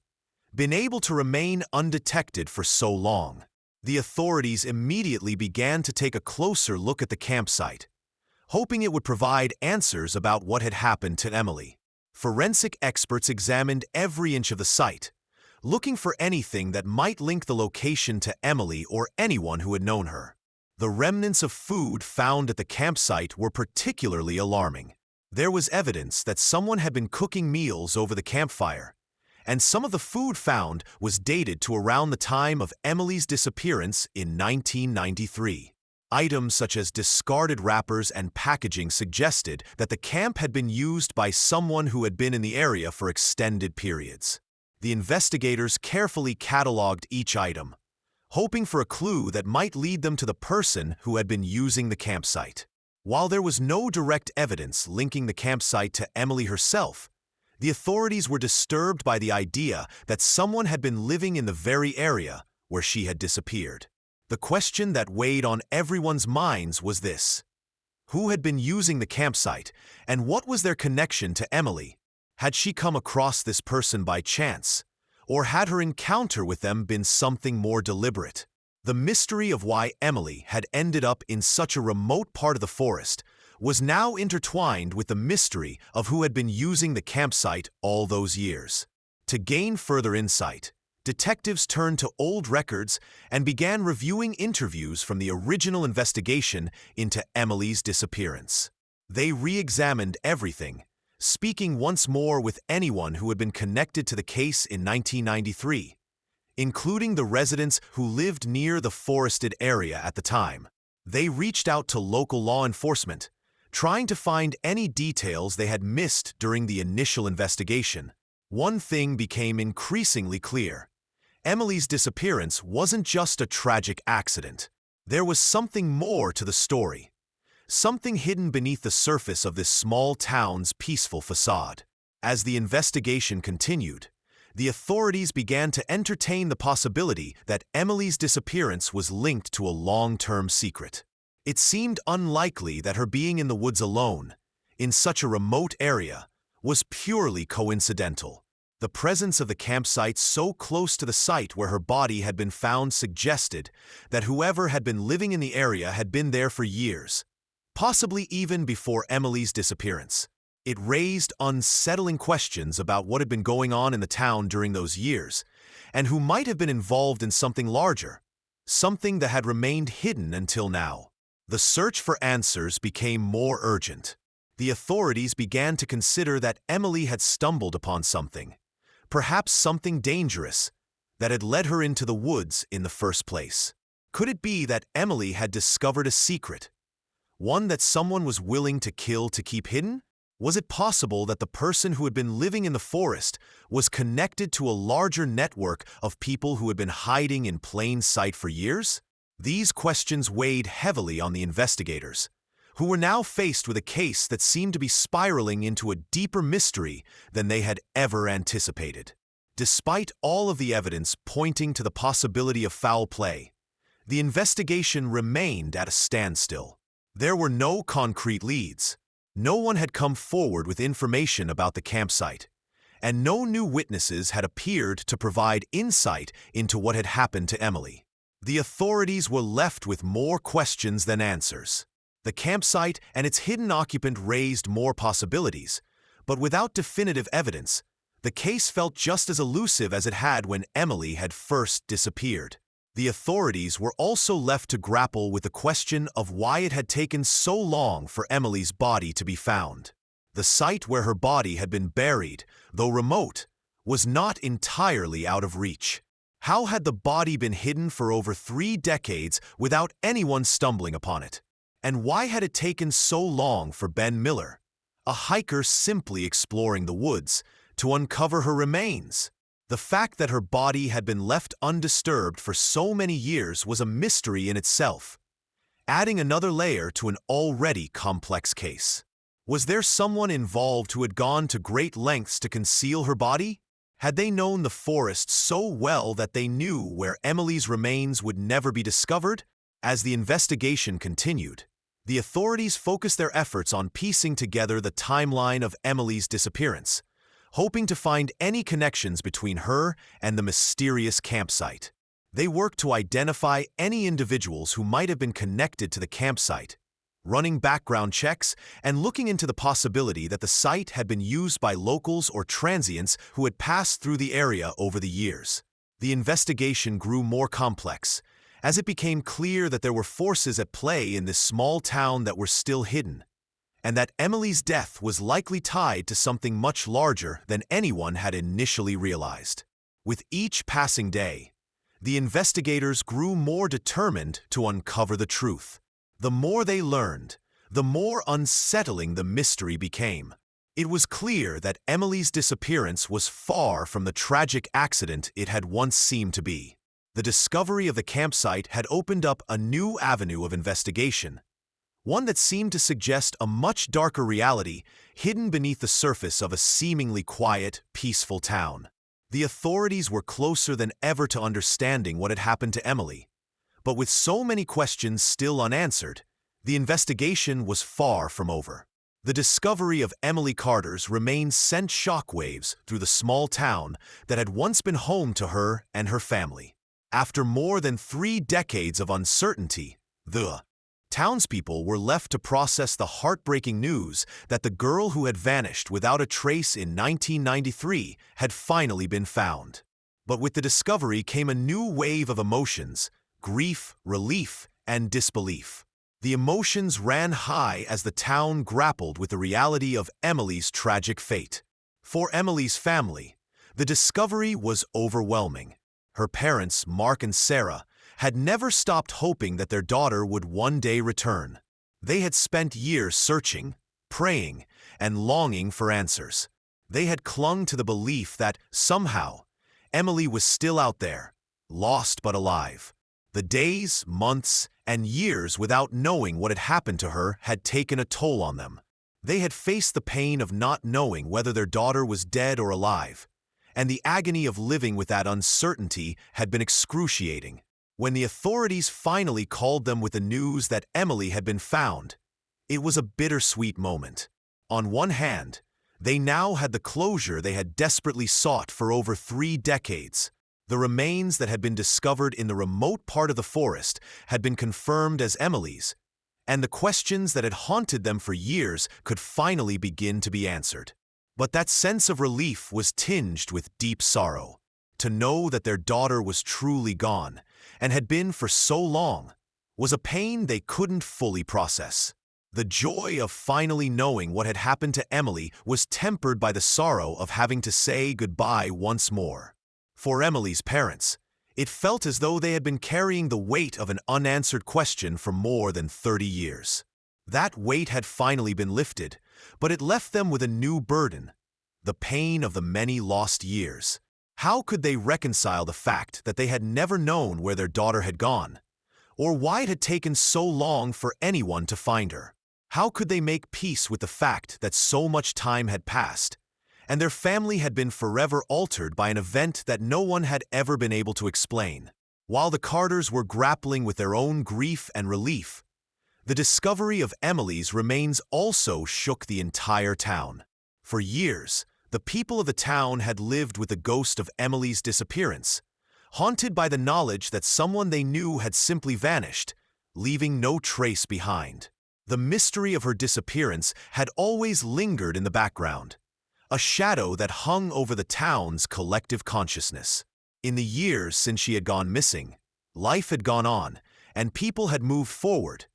been able to remain undetected for so long? The authorities immediately began to take a closer look at the campsite, hoping it would provide answers about what had happened to Emily. Forensic experts examined every inch of the site, looking for anything that might link the location to Emily or anyone who had known her. The remnants of food found at the campsite were particularly alarming. There was evidence that someone had been cooking meals over the campfire, and some of the food found was dated to around the time of Emily's disappearance in 1993. Items such as discarded wrappers and packaging suggested that the camp had been used by someone who had been in the area for extended periods. The investigators carefully cataloged each item, hoping for a clue that might lead them to the person who had been using the campsite. While there was no direct evidence linking the campsite to Emily herself, the authorities were disturbed by the idea that someone had been living in the very area where she had disappeared. The question that weighed on everyone's minds was this: who had been using the campsite, and what was their connection to Emily? Had she come across this person by chance, or had her encounter with them been something more deliberate? The mystery of why Emily had ended up in such a remote part of the forest was now intertwined with the mystery of who had been using the campsite all those years. To gain further insight, detectives turned to old records and began reviewing interviews from the original investigation into Emily's disappearance. They re-examined everything, speaking once more with anyone who had been connected to the case in 1993, including the residents who lived near the forested area at the time. They reached out to local law enforcement, trying to find any details they had missed during the initial investigation. One thing became increasingly clear: Emily's disappearance wasn't just a tragic accident. There was something more to the story, something hidden beneath the surface of this small town's peaceful facade. As the investigation continued, the authorities began to entertain the possibility that Emily's disappearance was linked to a long-term secret. It seemed unlikely that her being in the woods alone, in such a remote area, was purely coincidental. The presence of the campsite so close to the site where her body had been found suggested that whoever had been living in the area had been there for years, possibly even before Emily's disappearance. It raised unsettling questions about what had been going on in the town during those years, and who might have been involved in something larger, something that had remained hidden until now. The search for answers became more urgent. The authorities began to consider that Emily had stumbled upon something, perhaps something dangerous, that had led her into the woods in the first place. Could it be that Emily had discovered a secret, one that someone was willing to kill to keep hidden? Was it possible that the person who had been living in the forest was connected to a larger network of people who had been hiding in plain sight for years? These questions weighed heavily on the investigators, who were now faced with a case that seemed to be spiraling into a deeper mystery than they had ever anticipated. Despite all of the evidence pointing to the possibility of foul play, the investigation remained at a standstill. There were no concrete leads. No one had come forward with information about the campsite, and no new witnesses had appeared to provide insight into what had happened to Emily. The authorities were left with more questions than answers. The campsite and its hidden occupant raised more possibilities, but without definitive evidence, the case felt just as elusive as it had when Emily had first disappeared. The authorities were also left to grapple with the question of why it had taken so long for Emily's body to be found. The site where her body had been buried, though remote, was not entirely out of reach. How had the body been hidden for over 3 decades without anyone stumbling upon it? And why had it taken so long for Ben Miller, a hiker simply exploring the woods, to uncover her remains? The fact that her body had been left undisturbed for so many years was a mystery in itself, adding another layer to an already complex case. Was there someone involved who had gone to great lengths to conceal her body? Had they known the forest so well that they knew where Emily's remains would never be discovered? As the investigation continued, the authorities focused their efforts on piecing together the timeline of Emily's disappearance, hoping to find any connections between her and the mysterious campsite. They worked to identify any individuals who might have been connected to the campsite, running background checks and looking into the possibility that the site had been used by locals or transients who had passed through the area over the years. The investigation grew more complex, as it became clear that there were forces at play in this small town that were still hidden, and that Emily's death was likely tied to something much larger than anyone had initially realized. With each passing day, the investigators grew more determined to uncover the truth. The more they learned, the more unsettling the mystery became. It was clear that Emily's disappearance was far from the tragic accident it had once seemed to be. The discovery of the campsite had opened up a new avenue of investigation, one that seemed to suggest a much darker reality hidden beneath the surface of a seemingly quiet, peaceful town. The authorities were closer than ever to understanding what had happened to Emily. But with so many questions still unanswered, the investigation was far from over. The discovery of Emily Carter's remains sent shockwaves through the small town that had once been home to her and her family. After more than 3 decades of uncertainty, the townspeople were left to process the heartbreaking news that the girl who had vanished without a trace in 1993 had finally been found. But with the discovery came a new wave of emotions: grief, relief, and disbelief. The emotions ran high as the town grappled with the reality of Emily's tragic fate. For Emily's family, the discovery was overwhelming. Her parents, Mark and Sarah, had never stopped hoping that their daughter would one day return. They had spent years searching, praying, and longing for answers. They had clung to the belief that, somehow, Emily was still out there, lost but alive. The days, months, and years without knowing what had happened to her had taken a toll on them. They had faced the pain of not knowing whether their daughter was dead or alive, and the agony of living with that uncertainty had been excruciating. When the authorities finally called them with the news that Emily had been found, it was a bittersweet moment. On one hand, they now had the closure they had desperately sought for over 3 decades. The remains that had been discovered in the remote part of the forest had been confirmed as Emily's, and the questions that had haunted them for years could finally begin to be answered. But that sense of relief was tinged with deep sorrow. To know that their daughter was truly gone, and had been for so long, was a pain they couldn't fully process. The joy of finally knowing what had happened to Emily was tempered by the sorrow of having to say goodbye once more. For Emily's parents, it felt as though they had been carrying the weight of an unanswered question for more than 30 years. That weight had finally been lifted, but it left them with a new burden: the pain of the many lost years. How could they reconcile the fact that they had never known where their daughter had gone, or why it had taken so long for anyone to find her? How could they make peace with the fact that so much time had passed, and their family had been forever altered by an event that no one had ever been able to explain? While the Carters were grappling with their own grief and relief, the discovery of Emily's remains also shook the entire town. For years, the people of the town had lived with the ghost of Emily's disappearance, haunted by the knowledge that someone they knew had simply vanished, leaving no trace behind. The mystery of her disappearance had always lingered in the background, a shadow that hung over the town's collective consciousness. In the years since she had gone missing, life had gone on, and people had moved forward,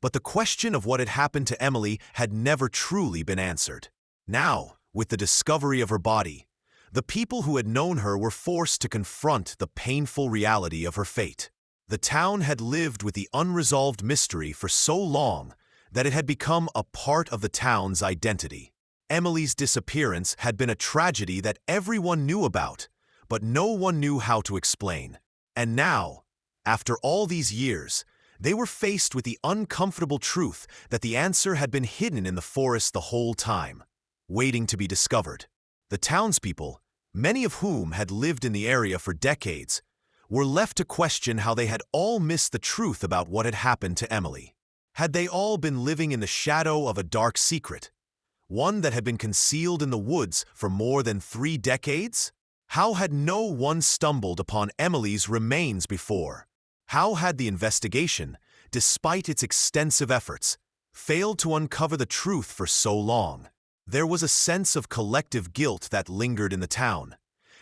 but the question of what had happened to Emily had never truly been answered. Now, with the discovery of her body, the people who had known her were forced to confront the painful reality of her fate. The town had lived with the unresolved mystery for so long that it had become a part of the town's identity. Emily's disappearance had been a tragedy that everyone knew about, but no one knew how to explain. And now, after all these years, they were faced with the uncomfortable truth that the answer had been hidden in the forest the whole time, waiting to be discovered. The townspeople, many of whom had lived in the area for decades, were left to question how they had all missed the truth about what had happened to Emily. Had they all been living in the shadow of a dark secret, one that had been concealed in the woods for more than 3 decades? How had no one stumbled upon Emily's remains before? How had the investigation, despite its extensive efforts, failed to uncover the truth for so long? There was a sense of collective guilt that lingered in the town,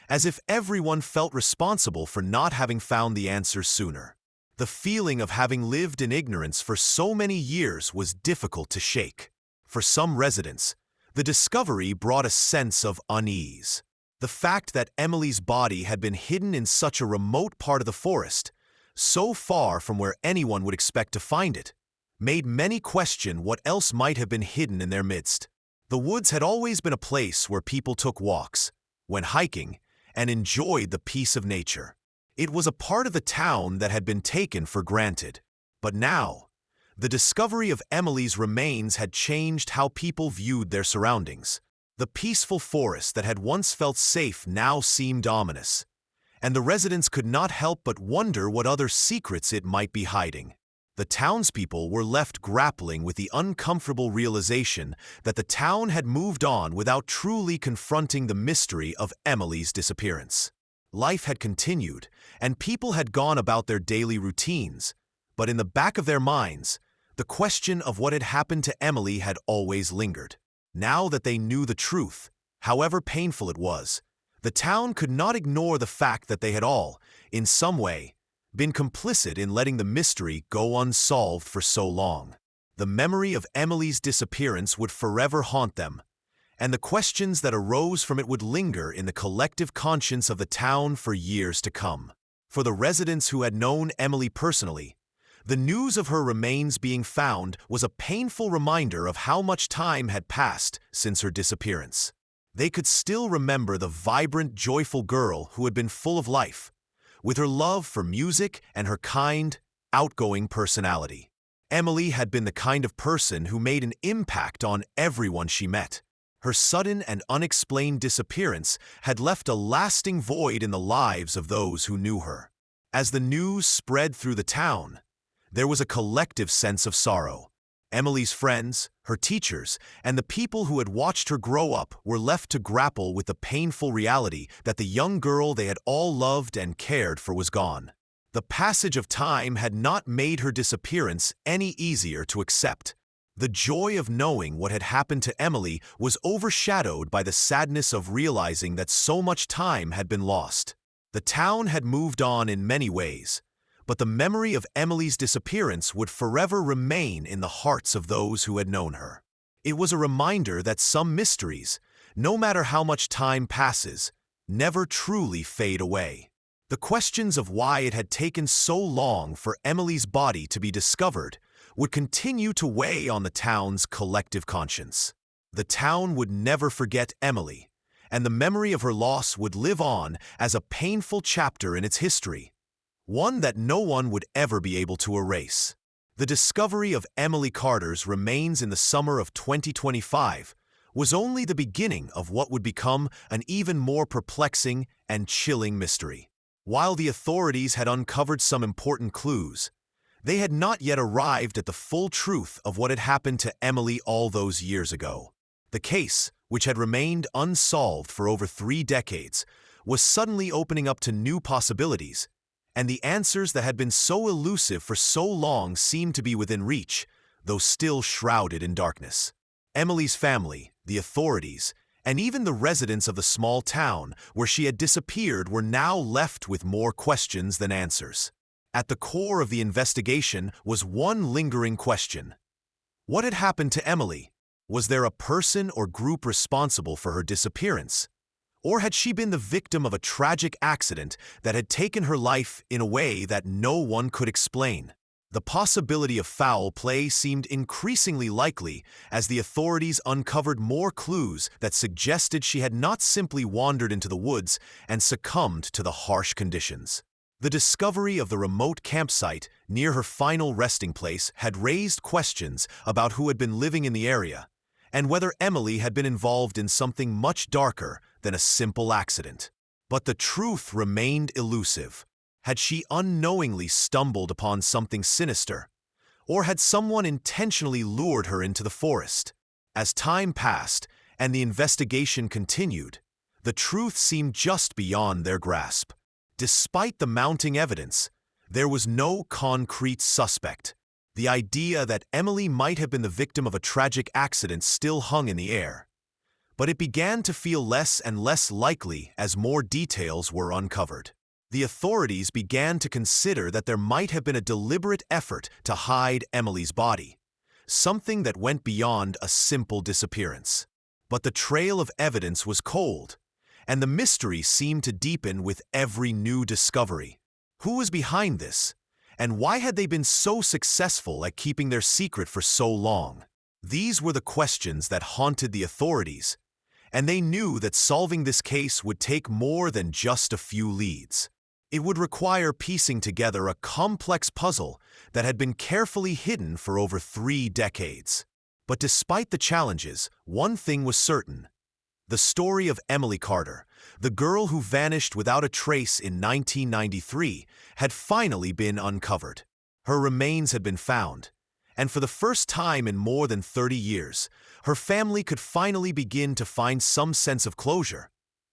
as if everyone felt responsible for not having found the answers sooner. The feeling of having lived in ignorance for so many years was difficult to shake. For some residents, the discovery brought a sense of unease. The fact that Emily's body had been hidden in such a remote part of the forest, so far from where anyone would expect to find it, made many question what else might have been hidden in their midst. The woods had always been a place where people took walks, went hiking, and enjoyed the peace of nature. It was a part of the town that had been taken for granted. But now, the discovery of Emily's remains had changed how people viewed their surroundings. The peaceful forest that had once felt safe now seemed ominous, and the residents could not help but wonder what other secrets it might be hiding. The townspeople were left grappling with the uncomfortable realization that the town had moved on without truly confronting the mystery of Emily's disappearance. Life had continued, and people had gone about their daily routines, but in the back of their minds, the question of what had happened to Emily had always lingered. Now that they knew the truth, however painful it was, the town could not ignore the fact that they had all, in some way, been complicit in letting the mystery go unsolved for so long. The memory of Emily's disappearance would forever haunt them, and the questions that arose from it would linger in the collective conscience of the town for years to come. For the residents who had known Emily personally, the news of her remains being found was a painful reminder of how much time had passed since her disappearance. They could still remember the vibrant, joyful girl who had been full of life, with her love for music and her kind, outgoing personality. Emily had been the kind of person who made an impact on everyone she met. Her sudden and unexplained disappearance had left a lasting void in the lives of those who knew her. As the news spread through the town, there was a collective sense of sorrow. Emily's friends, her teachers, and the people who had watched her grow up were left to grapple with the painful reality that the young girl they had all loved and cared for was gone. The passage of time had not made her disappearance any easier to accept. The joy of knowing what had happened to Emily was overshadowed by the sadness of realizing that so much time had been lost. The town had moved on in many ways, but the memory of Emily's disappearance would forever remain in the hearts of those who had known her. It was a reminder that some mysteries, no matter how much time passes, never truly fade away. The questions of why it had taken so long for Emily's body to be discovered would continue to weigh on the town's collective conscience. The town would never forget Emily, and the memory of her loss would live on as a painful chapter in its history, one that no one would ever be able to erase. The discovery of Emily Carter's remains in the summer of 2025 was only the beginning of what would become an even more perplexing and chilling mystery. While the authorities had uncovered some important clues, they had not yet arrived at the full truth of what had happened to Emily all those years ago. The case, which had remained unsolved for over 3 decades, was suddenly opening up to new possibilities, and the answers that had been so elusive for so long seemed to be within reach, though still shrouded in darkness. Emily's family, the authorities, and even the residents of the small town where she had disappeared were now left with more questions than answers. At the core of the investigation was one lingering question. What had happened to Emily? Was there a person or group responsible for her disappearance? Or had she been the victim of a tragic accident that had taken her life in a way that no one could explain? The possibility of foul play seemed increasingly likely as the authorities uncovered more clues that suggested she had not simply wandered into the woods and succumbed to the harsh conditions. The discovery of the remote campsite near her final resting place had raised questions about who had been living in the area and whether Emily had been involved in something much darker than a simple accident. But the truth remained elusive. Had she unknowingly stumbled upon something sinister? Or had someone intentionally lured her into the forest? As time passed and the investigation continued, the truth seemed just beyond their grasp. Despite the mounting evidence, there was no concrete suspect. The idea that Emily might have been the victim of a tragic accident still hung in the air. But it began to feel less and less likely as more details were uncovered. The authorities began to consider that there might have been a deliberate effort to hide Emily's body, something that went beyond a simple disappearance. But the trail of evidence was cold, and the mystery seemed to deepen with every new discovery. Who was behind this, and why had they been so successful at keeping their secret for so long? These were the questions that haunted the authorities, and they knew that solving this case would take more than just a few leads. It would require piecing together a complex puzzle that had been carefully hidden for over 3 decades. But despite the challenges, one thing was certain. The story of Emily Carter, the girl who vanished without a trace in 1993, had finally been uncovered. Her remains had been found, and for the first time in more than 30 years, her family could finally begin to find some sense of closure,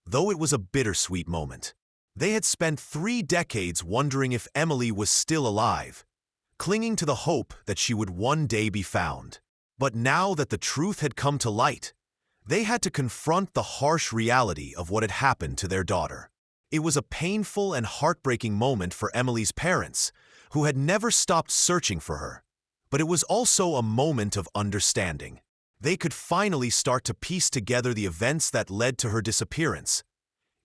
though it was a bittersweet moment. They had spent 3 decades wondering if Emily was still alive, clinging to the hope that she would one day be found. But now that the truth had come to light, they had to confront the harsh reality of what had happened to their daughter. It was a painful and heartbreaking moment for Emily's parents, who had never stopped searching for her. But it was also a moment of understanding. They could finally start to piece together the events that led to her disappearance,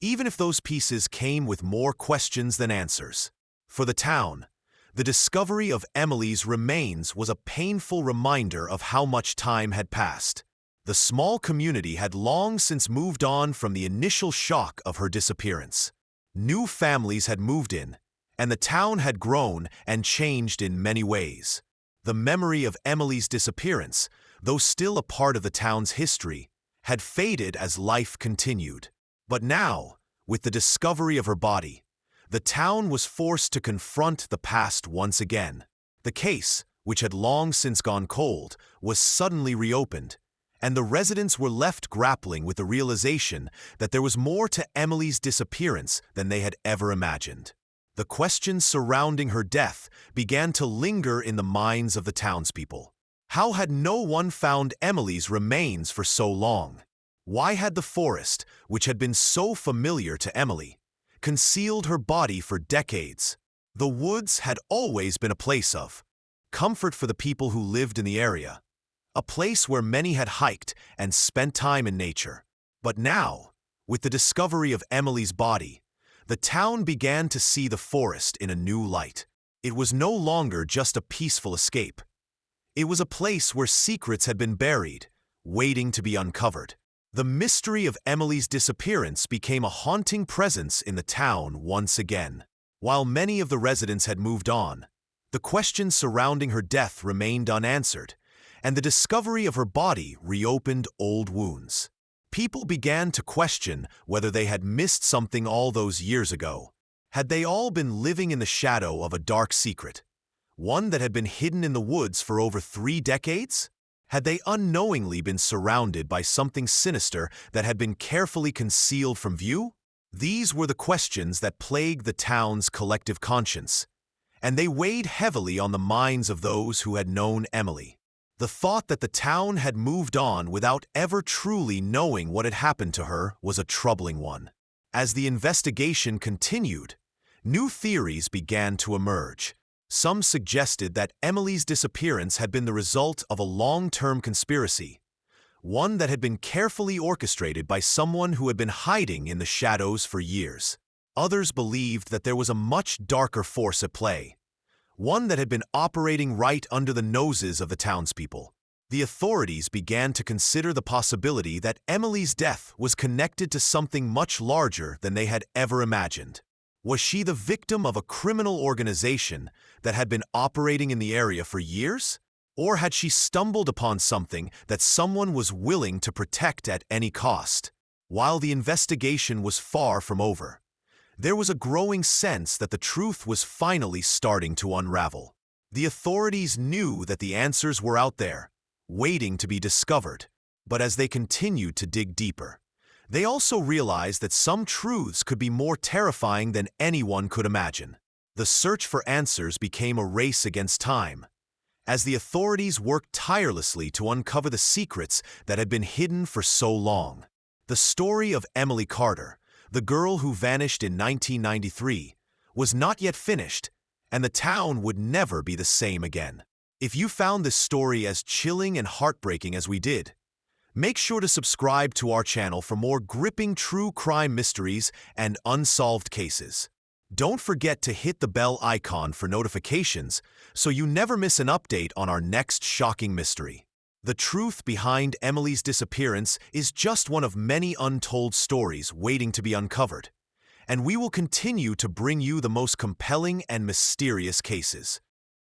even if those pieces came with more questions than answers. For the town, the discovery of Emily's remains was a painful reminder of how much time had passed. The small community had long since moved on from the initial shock of her disappearance. New families had moved in, and the town had grown and changed in many ways. The memory of Emily's disappearance, though still a part of the town's history, had faded as life continued. But now, with the discovery of her body, the town was forced to confront the past once again. The case, which had long since gone cold, was suddenly reopened, and the residents were left grappling with the realization that there was more to Emily's disappearance than they had ever imagined. The questions surrounding her death began to linger in the minds of the townspeople. How had no one found Emily's remains for so long? Why had the forest, which had been so familiar to Emily, concealed her body for decades? The woods had always been a place of comfort for the people who lived in the area, a place where many had hiked and spent time in nature. But now, with the discovery of Emily's body, the town began to see the forest in a new light. It was no longer just a peaceful escape. It was a place where secrets had been buried, waiting to be uncovered. The mystery of Emily's disappearance became a haunting presence in the town once again. While many of the residents had moved on, the questions surrounding her death remained unanswered, and the discovery of her body reopened old wounds. People began to question whether they had missed something all those years ago. Had they all been living in the shadow of a dark secret, one that had been hidden in the woods for over 3 decades? Had they unknowingly been surrounded by something sinister that had been carefully concealed from view? These were the questions that plagued the town's collective conscience, and they weighed heavily on the minds of those who had known Emily. The thought that the town had moved on without ever truly knowing what had happened to her was a troubling one. As the investigation continued, new theories began to emerge. Some suggested that Emily's disappearance had been the result of a long-term conspiracy, one that had been carefully orchestrated by someone who had been hiding in the shadows for years. Others believed that there was a much darker force at play, one that had been operating right under the noses of the townspeople. The authorities began to consider the possibility that Emily's death was connected to something much larger than they had ever imagined. Was she the victim of a criminal organization that had been operating in the area for years? Or had she stumbled upon something that someone was willing to protect at any cost? While the investigation was far from over, there was a growing sense that the truth was finally starting to unravel. The authorities knew that the answers were out there, waiting to be discovered. But as they continued to dig deeper, they also realized that some truths could be more terrifying than anyone could imagine. The search for answers became a race against time, as the authorities worked tirelessly to uncover the secrets that had been hidden for so long. The story of Emily Carter, the girl who vanished in 1993, was not yet finished, and the town would never be the same again. If you found this story as chilling and heartbreaking as we did, make sure to subscribe to our channel for more gripping true crime mysteries and unsolved cases. Don't forget to hit the bell icon for notifications so you never miss an update on our next shocking mystery. The truth behind Emily's disappearance is just one of many untold stories waiting to be uncovered, and we will continue to bring you the most compelling and mysterious cases.